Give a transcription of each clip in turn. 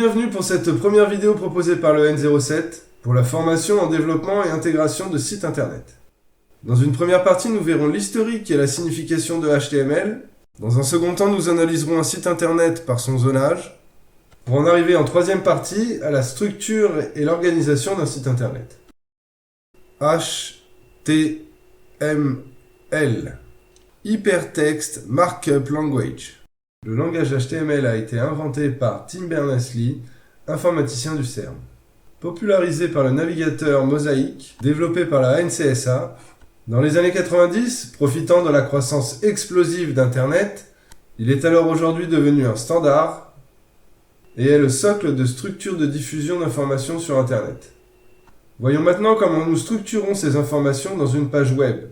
bienvenue pour cette première vidéo proposée par le N07 pour la formation en développement et intégration de sites internet. Dans une première partie, nous verrons l'historique et la signification de HTML. Dans un second temps, nous analyserons un site internet par son zonage, pour en arriver en troisième partie à la structure et l'organisation d'un site internet. HTML, Hypertext Markup Language. Le langage HTML a été inventé par Tim Berners-Lee, informaticien du CERN. Popularisé par le navigateur Mosaic, développé par la NCSA, dans les années 90, profitant de la croissance explosive d'Internet, il est alors aujourd'hui devenu un standard et est le socle de structure de diffusion d'informations sur Internet. Voyons maintenant comment nous structurons ces informations dans une page web,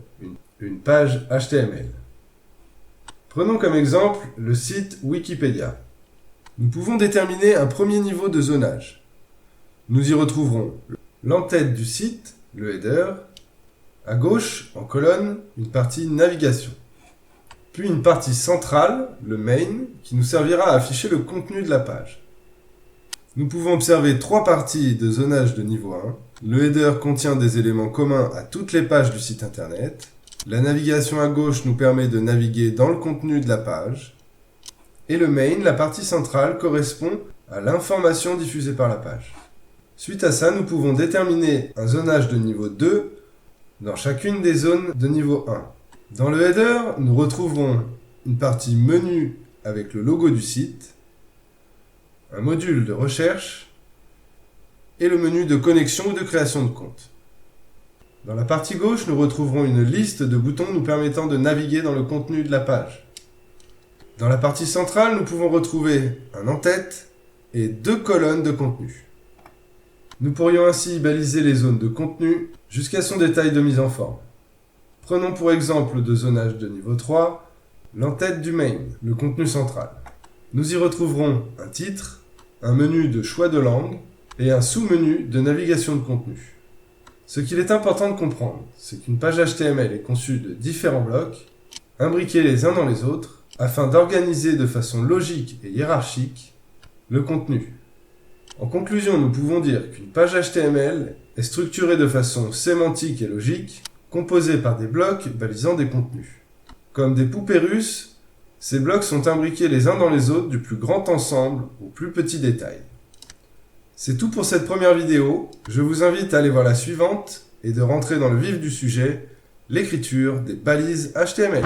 une page HTML. Prenons comme exemple le site Wikipédia. Nous pouvons déterminer un premier niveau de zonage. Nous y retrouverons l'entête du site, le header, à gauche, en colonne, une partie navigation. Puis une partie centrale, le main, qui nous servira à afficher le contenu de la page. Nous pouvons observer trois parties de zonage de niveau 1. Le header contient des éléments communs à toutes les pages du site internet. La navigation à gauche nous permet de naviguer dans le contenu de la page. Et le main, la partie centrale, correspond à l'information diffusée par la page. Suite à ça, nous pouvons déterminer un zonage de niveau 2 dans chacune des zones de niveau 1. Dans le header, nous retrouverons une partie menu avec le logo du site, un module de recherche et le menu de connexion ou de création de compte. Dans la partie gauche, nous retrouverons une liste de boutons nous permettant de naviguer dans le contenu de la page. Dans la partie centrale, nous pouvons retrouver un en-tête et deux colonnes de contenu. Nous pourrions ainsi baliser les zones de contenu jusqu'à son détail de mise en forme. Prenons pour exemple de zonage de niveau 3, l'en-tête du main, le contenu central. Nous y retrouverons un titre, un menu de choix de langue et un sous-menu de navigation de contenu. Ce qu'il est important de comprendre, c'est qu'une page HTML est conçue de différents blocs, imbriqués les uns dans les autres, afin d'organiser de façon logique et hiérarchique le contenu. En conclusion, nous pouvons dire qu'une page HTML est structurée de façon sémantique et logique, composée par des blocs balisant des contenus. Comme des poupées russes, ces blocs sont imbriqués les uns dans les autres du plus grand ensemble au plus petit détail. C'est tout pour cette première vidéo. Je vous invite à aller voir la suivante et de rentrer dans le vif du sujet, l'écriture des balises HTML.